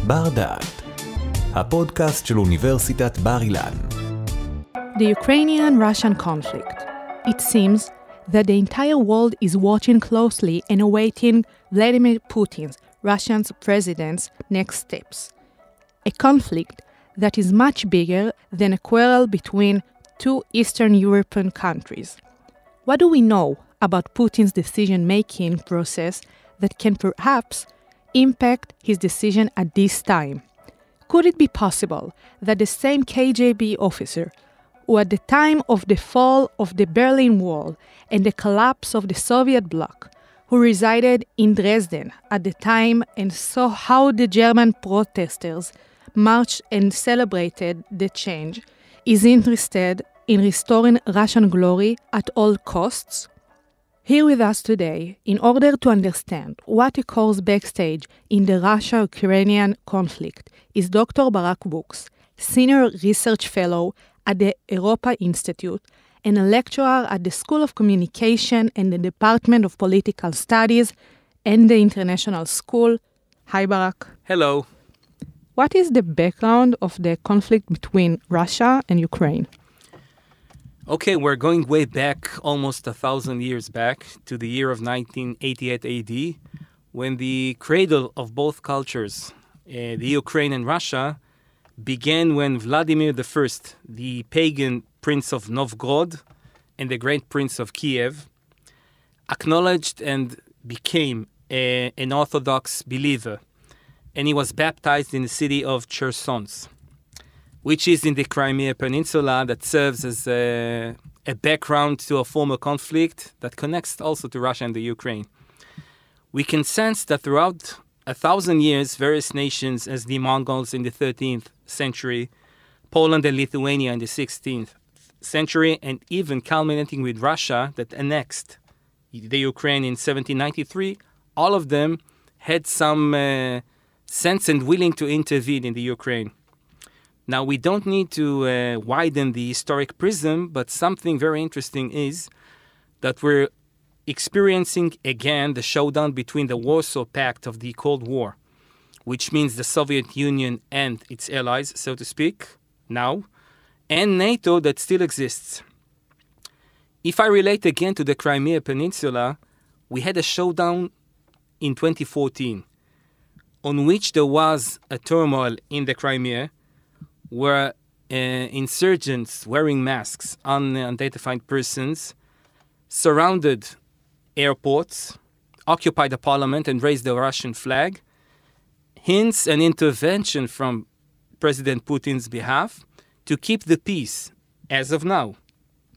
בר-Daat, הפודקאסט של אוניברסיטת בר-Ilan. The Ukrainian-Russian conflict. It seems that the entire world is watching closely and awaiting Vladimir Putin's, Russia's president's next steps. A conflict that is much bigger than a quarrel between two Eastern European countries. What do we know about Putin's decision-making process that can perhaps impact his decision at this time? Could it be possible that the same KGB officer who at the time of the fall of the Berlin Wall and the collapse of the Soviet bloc, who resided in Dresden at the time and saw how the German protesters marched and celebrated the change, is interested in restoring Russian glory at all costs? Here with us today, in order to understand what occurs backstage in the Russia-Ukrainian conflict, is Dr. Barak Bouks, Senior Research Fellow at the Europa Institute and a lecturer at the School of Communication and the Department of Political Studies and the International School. Hi, Barak. Hello. What is the background of the conflict between Russia and Ukraine? Okay, we're going way back, almost 1,000 years back, to the year of 1988 AD, when the cradle of both cultures, the Ukraine and Russia, began when Vladimir I, the pagan prince of Novgorod and the great prince of Kiev, acknowledged and became an Orthodox believer. And he was baptized in the city of Chersons, which is in the Crimea Peninsula, that serves as a background to a former conflict that connects also to Russia and the Ukraine. We can sense that throughout 1,000 years, various nations, as the Mongols in the 13th century, Poland and Lithuania in the 16th century, and even culminating with Russia that annexed the Ukraine in 1793, all of them had some sense and willing to intervene in the Ukraine. Now, we don't need to widen the historic prism, but something very interesting is that we're experiencing again the showdown between the Warsaw Pact of the Cold War, which means the Soviet Union and its allies, so to speak, now, and NATO that still exists. If I relate again to the Crimea Peninsula, we had a showdown in 2014, on which there was a turmoil in the Crimea, where insurgents wearing masks, unidentified persons, surrounded airports, occupied the parliament and raised the Russian flag, hence an intervention from President Putin's behalf to keep the peace, as of now,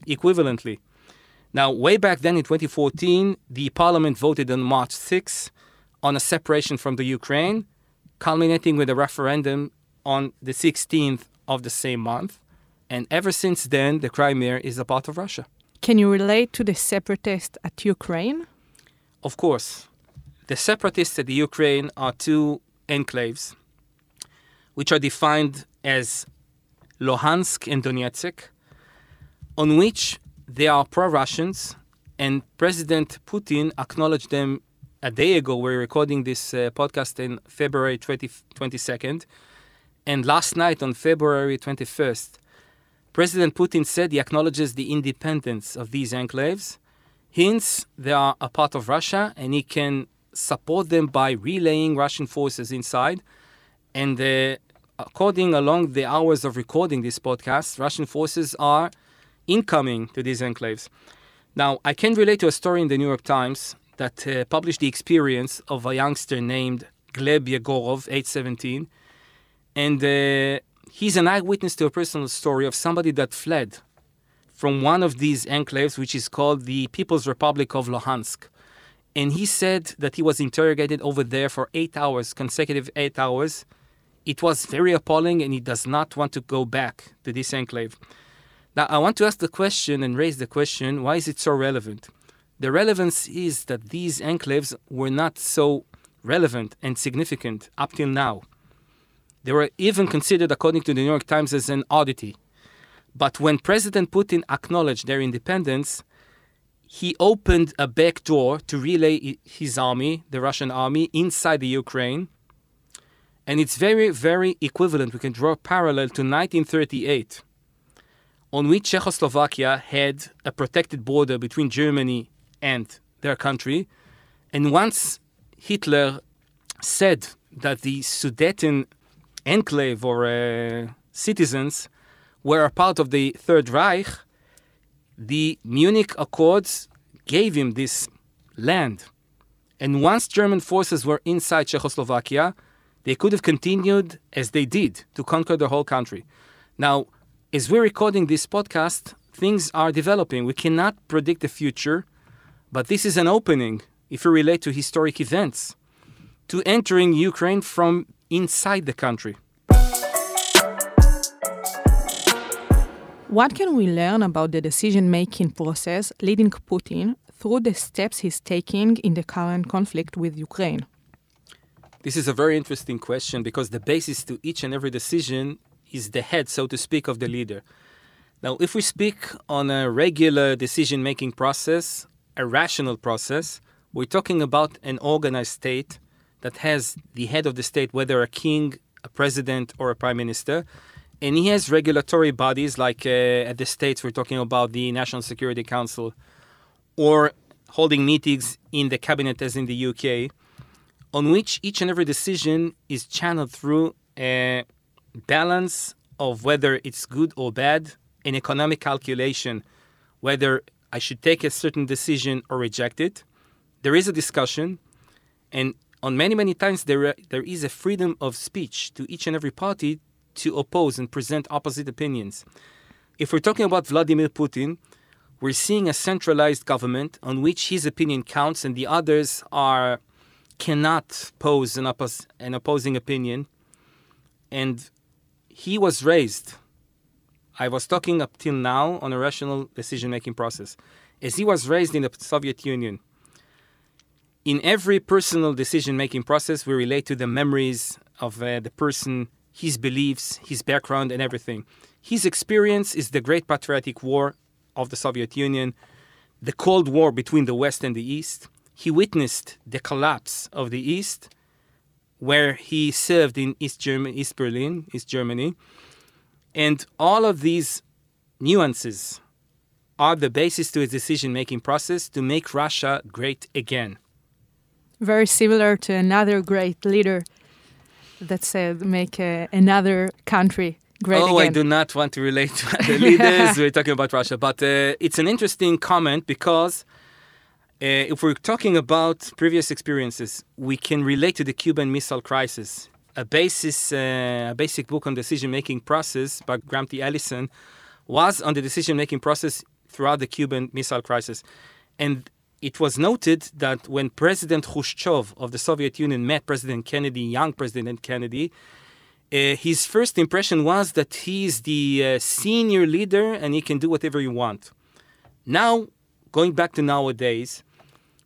equivalently. Now, way back then in 2014, the parliament voted on March 6 on a separation from the Ukraine, culminating with a referendum on the 16th of the same month. And ever since then, the Crimea is a part of Russia. Can you relate to the separatists at Ukraine? Of course. The separatists at the Ukraine are two enclaves, which are defined as Luhansk and Donetsk, on which they are pro-Russians, and President Putin acknowledged them a day ago. We're recording this podcast in February 22nd, and last night on February 21st, President Putin said he acknowledges the independence of these enclaves. Hence, they are a part of Russia, and he can support them by relaying Russian forces inside. And according along the hours of recording this podcast, Russian forces are incoming to these enclaves. Now, I can relate to a story in the New York Times that published the experience of a youngster named Gleb Yegorov, age 17. And he's an eyewitness to a personal story of somebody that fled from one of these enclaves, which is called the People's Republic of Luhansk. And he said that he was interrogated over there for 8 hours, consecutive 8 hours. It was very appalling, and he does not want to go back to this enclave. Now, I want to ask the question and raise the question, why is it so relevant? The relevance is that these enclaves were not so relevant and significant up till now. They were even considered, according to the New York Times, as an oddity. But when President Putin acknowledged their independence, he opened a back door to relay his army, the Russian army, inside the Ukraine. And it's very, very equivalent. We can draw a parallel to 1938, on which Czechoslovakia had a protected border between Germany and their country. And once Hitler said that the Sudeten enclave or citizens were a part of the Third Reich, the Munich Accords gave him this land. And once German forces were inside Czechoslovakia, they could have continued as they did to conquer the whole country. Now, as we're recording this podcast, things are developing. We cannot predict the future, but this is an opening, if we relate to historic events, to entering Ukraine from inside the country. What can we learn about the decision-making process leading Putin through the steps he's taking in the current conflict with Ukraine? This is a very interesting question because the basis to each and every decision is the head, so to speak, of the leader. Now, if we speak on a regular decision-making process, a rational process, we're talking about an organized state that has the head of the state, whether a king, a president, or a prime minister, and he has regulatory bodies like at the States, we're talking about the National Security Council, or holding meetings in the cabinet as in the UK, on which each and every decision is channeled through a balance of whether it's good or bad, an economic calculation, whether I should take a certain decision or reject it. There is a discussion, and on many, many times there is a freedom of speech to each and every party to oppose and present opposite opinions. If we're talking about Vladimir Putin, we're seeing a centralized government on which his opinion counts and the others cannot pose an opposing opinion. And he was raised, I was talking up till now on a rational decision-making process, as he was raised in the Soviet Union. In every personal decision-making process, we relate to the memories of the person, his beliefs, his background, and everything. His experience is the Great Patriotic War of the Soviet Union, the Cold War between the West and the East. He witnessed the collapse of the East, where he served in East Germany. And all of these nuances are the basis to his decision-making process to make Russia great again. Very similar to another great leader that said, make another country great again. Oh, I do not want to relate to other leaders. We're talking about Russia. But it's an interesting comment because if we're talking about previous experiences, we can relate to the Cuban Missile Crisis. A basic book on decision-making process by Graham T. Allison was on the decision-making process throughout the Cuban Missile Crisis. And it was noted that when President Khrushchev of the Soviet Union met President Kennedy, young President Kennedy, his first impression was that he's the senior leader and he can do whatever you want. Now, going back to nowadays,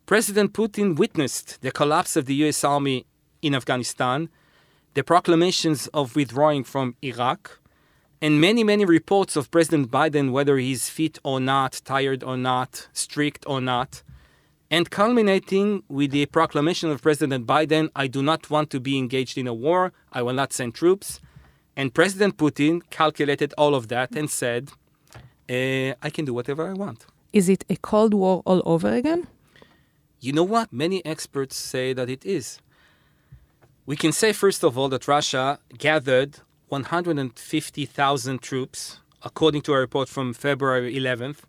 President Putin witnessed the collapse of the U.S. Army in Afghanistan, the proclamations of withdrawing from Iraq, and many, many reports of President Biden, whether he's fit or not, tired or not, strict or not, and culminating with the proclamation of President Biden, I do not want to be engaged in a war, I will not send troops. And President Putin calculated all of that and said, I can do whatever I want. Is it a Cold War all over again? You know what? Many experts say that it is. We can say, first of all, that Russia gathered 150,000 troops, according to a report from February 11th.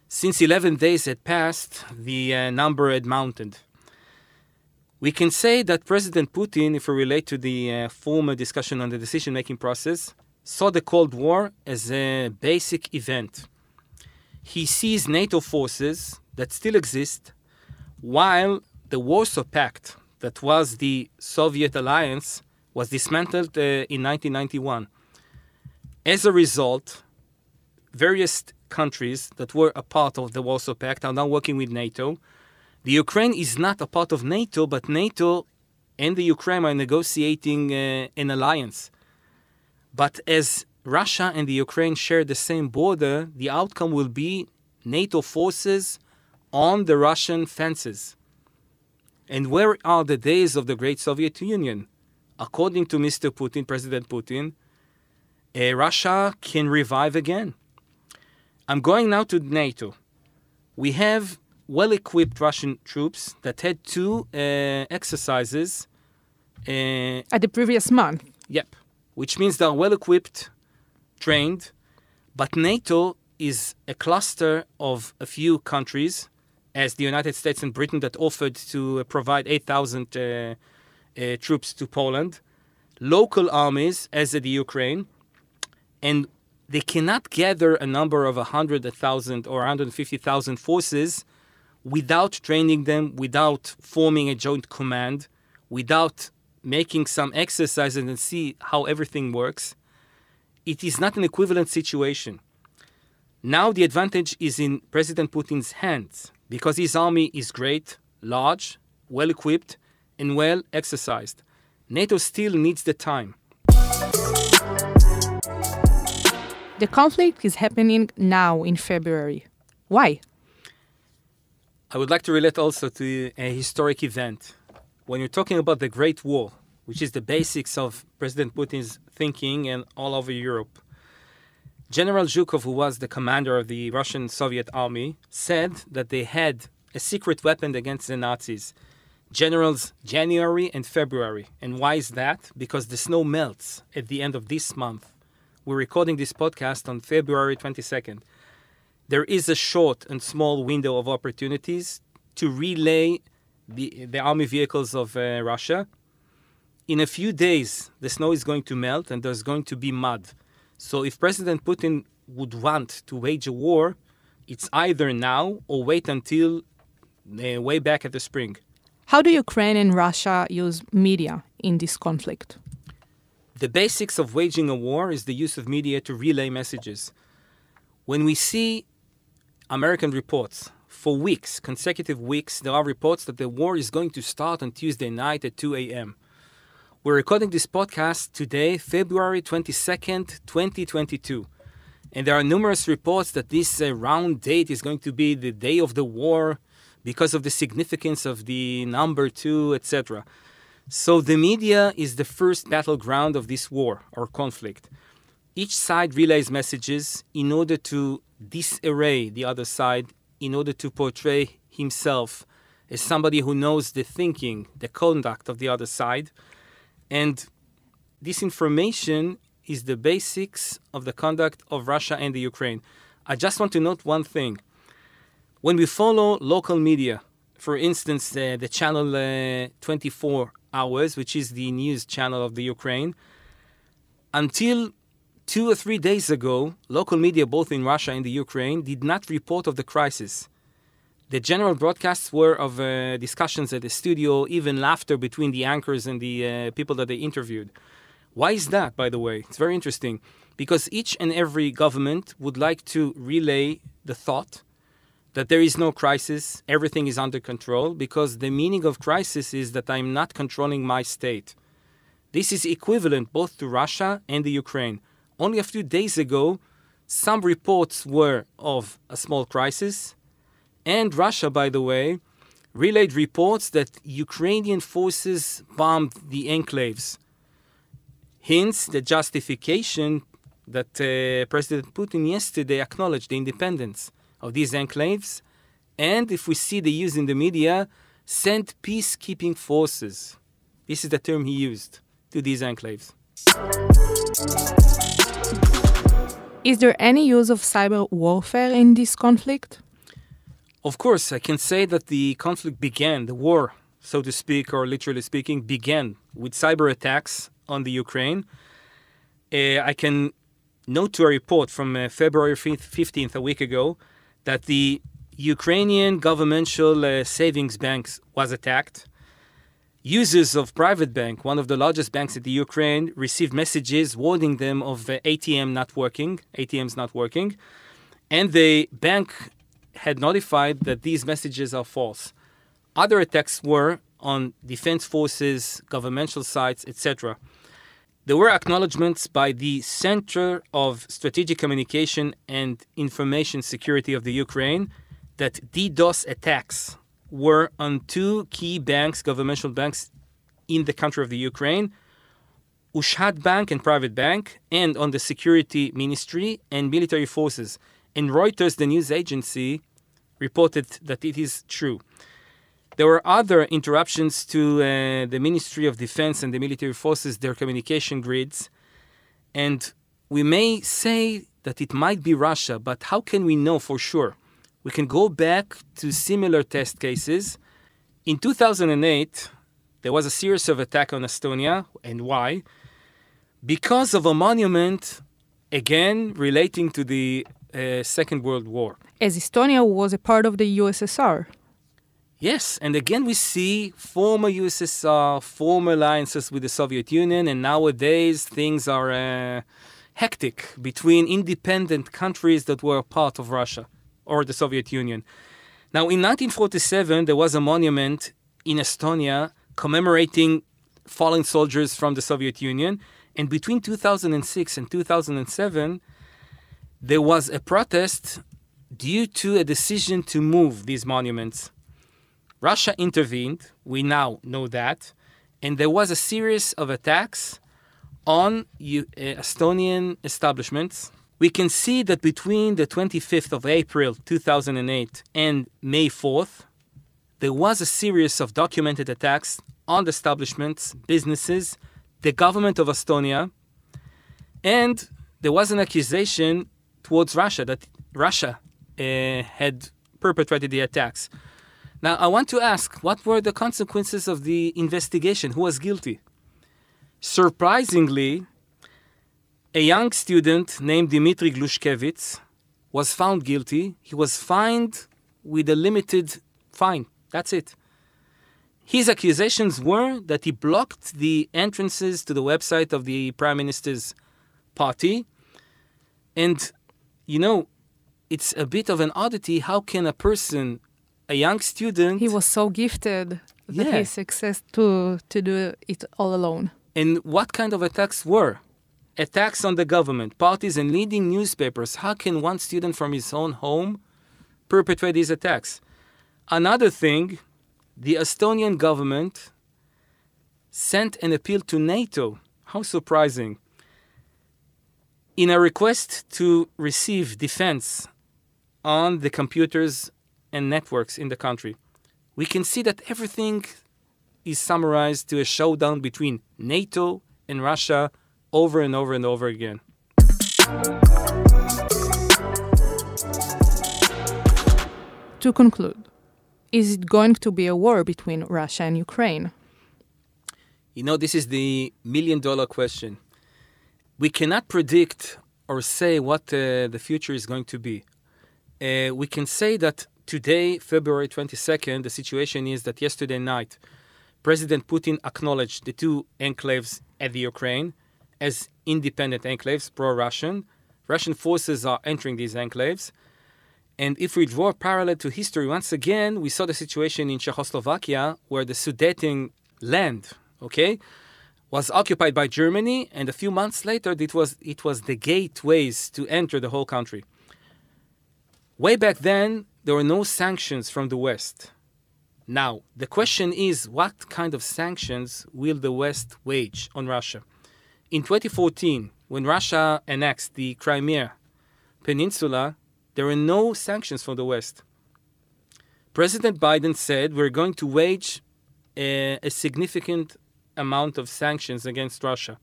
Since 11 days had passed, the number had mounted. We can say that President Putin, if we relate to the former discussion on the decision-making process, saw the Cold War as a basic event. He sees NATO forces that still exist, while the Warsaw Pact, that was the Soviet alliance, was dismantled in 1991. As a result, various countries that were a part of the Warsaw Pact are now working with NATO. The Ukraine is not a part of NATO, but NATO and the Ukraine are negotiating an alliance. But as Russia and the Ukraine share the same border, the outcome will be NATO forces on the Russian fences. And where are the days of the great Soviet Union? according to Mr. Putin, President Putin, Russia can revive again. I'm going now to NATO. We have well-equipped Russian troops that had two exercises. At the previous month. Yep. Which means they're well-equipped, trained, but NATO is a cluster of a few countries, as the United States and Britain, that offered to provide 8,000 troops to Poland, local armies, as the Ukraine, and they cannot gather a number of 100,000 or 150,000 forces without training them, without forming a joint command, without making some exercises and see how everything works. It is not an equivalent situation. Now the advantage is in President Putin's hands because his army is great, large, well-equipped, and well-exercised. NATO still needs the time. The conflict is happening now in February. Why? I would like to relate also to a historic event. When you're talking about the Great War, which is the basics of President Putin's thinking and all over Europe, General Zhukov, who was the commander of the Russian Soviet army, said that they had a secret weapon against the Nazis. Generals January and February. And why is that? Because the snow melts at the end of this month. We're recording this podcast on February 22nd. There is a short and small window of opportunities to relay the army vehicles of Russia. In a few days, the snow is going to melt and there's going to be mud. So if President Putin would want to wage a war, it's either now or wait until way back at the spring. How do Ukraine and Russia use media in this conflict? The basics of waging a war is the use of media to relay messages. When we see American reports, for weeks, consecutive weeks, there are reports that the war is going to start on Tuesday night at 2 a.m. We're recording this podcast today, February 22nd, 2022. And there are numerous reports that this round date is going to be the day of the war because of the significance of the number 2, etc. So the media is the first battleground of this war or conflict. Each side relays messages in order to disarray the other side, in order to portray himself as somebody who knows the thinking, the conduct of the other side. And this information is the basics of the conduct of Russia and the Ukraine. I just want to note one thing. When we follow local media, for instance, the channel 24 Hours, which is the news channel of the Ukraine, until 2 or 3 days ago, local media, both in Russia and the Ukraine, did not report of the crisis. The general broadcasts were of discussions at the studio, even laughter between the anchors and the people that they interviewed. Why is that, by the way? It's very interesting. Because each and every government would like to relay the thought that there is no crisis, everything is under control, because the meaning of crisis is that I'm not controlling my state. This is equivalent both to Russia and the Ukraine. Only a few days ago, some reports were of a small crisis, and Russia, by the way, relayed reports that Ukrainian forces bombed the enclaves. Hence, the justification that President Putin yesterday acknowledged the independence of these enclaves, and if we see the use in the media, sent peacekeeping forces. This is the term he used to these enclaves. Is there any use of cyber warfare in this conflict? Of course, I can say that the conflict began, the war, so to speak, or literally speaking, began with cyber attacks on the Ukraine. I can note to a report from February 15th, a week ago, that the Ukrainian governmental savings banks was attacked. Users of private bank, one of the largest banks in the Ukraine, received messages warning them of ATMs not working, and the bank had notified that these messages are false. Other attacks were on defense forces, governmental sites, etc. There were acknowledgments by the Center of Strategic Communication and Information Security of the Ukraine that DDoS attacks were on 2 key banks, governmental banks in the country of the Ukraine, Ushad Bank and Private Bank, and on the Security Ministry and military forces. And Reuters, the news agency, reported that it is true. There were other interruptions to the Ministry of Defense and the military forces, their communication grids. And we may say that it might be Russia, but how can we know for sure? We can go back to similar test cases. In 2008, there was a series of attacks on Estonia. And why? Because of a monument, again, relating to the Second World War. As Estonia was a part of the USSR. Yes, and again we see former USSR, former alliances with the Soviet Union, and nowadays things are hectic between independent countries that were part of Russia or the Soviet Union. Now, in 1947, there was a monument in Estonia commemorating fallen soldiers from the Soviet Union, and between 2006 and 2007, there was a protest due to a decision to move these monuments. Russia intervened, we now know that, and there was a series of attacks on Estonian establishments. We can see that between the 25th of April 2008 and May 4th, there was a series of documented attacks on the establishments, businesses, the government of Estonia, and there was an accusation towards Russia that Russia had perpetrated the attacks. Now, I want to ask, what were the consequences of the investigation? Who was guilty? Surprisingly, a young student named Dmitry Glushkevich was found guilty. He was fined with a limited fine. That's it. His accusations were that he blocked the entrances to the website of the Prime Minister's party. And, you know, it's a bit of an oddity. How can a person, a young student... He was so gifted that he success to do it all alone. And what kind of attacks were? Attacks on the government, parties, and leading newspapers. How can one student from his own home perpetrate these attacks? Another thing, the Estonian government sent an appeal to NATO. How surprising. In a request to receive defense on the computers and networks in the country. We can see that everything is summarized to a showdown between NATO and Russia over and over and over again. To conclude, is it going to be a war between Russia and Ukraine? You know, this is the million-dollar question. We cannot predict or say what the future is going to be. We can say that today, February 22nd, the situation is that yesterday night, President Putin acknowledged the two enclaves at the Ukraine as independent enclaves, pro-Russian. Russian forces are entering these enclaves. And if we draw a parallel to history, once again, we saw the situation in Czechoslovakia where the Sudeten land, was occupied by Germany, and a few months later, it was the gateways to enter the whole country. Way back then, there were no sanctions from the West. Now, the question is, what kind of sanctions will the West wage on Russia? In 2014, when Russia annexed the Crimea Peninsula, there were no sanctions from the West. President Biden said we're going to wage a significant amount of sanctions against Russia.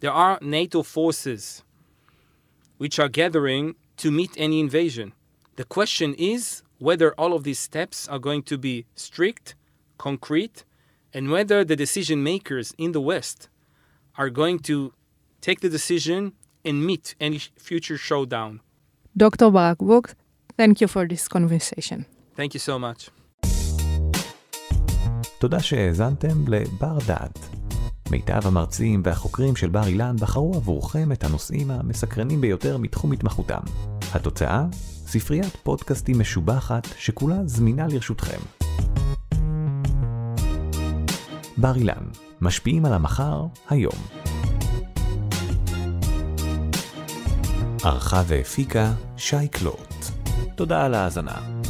There are NATO forces which are gathering to meet any invasion. The question is whether all of these steps are going to be strict, concrete, and whether the decision makers in the West are going to take the decision and meet any future showdown. Dr. Barak Bouks, thank you for this conversation. Thank you so much. תודה שהאזנתם לבר דעת. מיטב המרצים והחוקרים של בר-אילן בחרו עבורכם את הנושאים המסקרנים ביותר מתחום התמחותם. התוצאה? ספריית פודקאסטים משובחת שכולה זמינה לרשותכם. בר-אילן, משפיעים על המחר היום. ערכה והפיקה שי K. תודה על ההאזנה.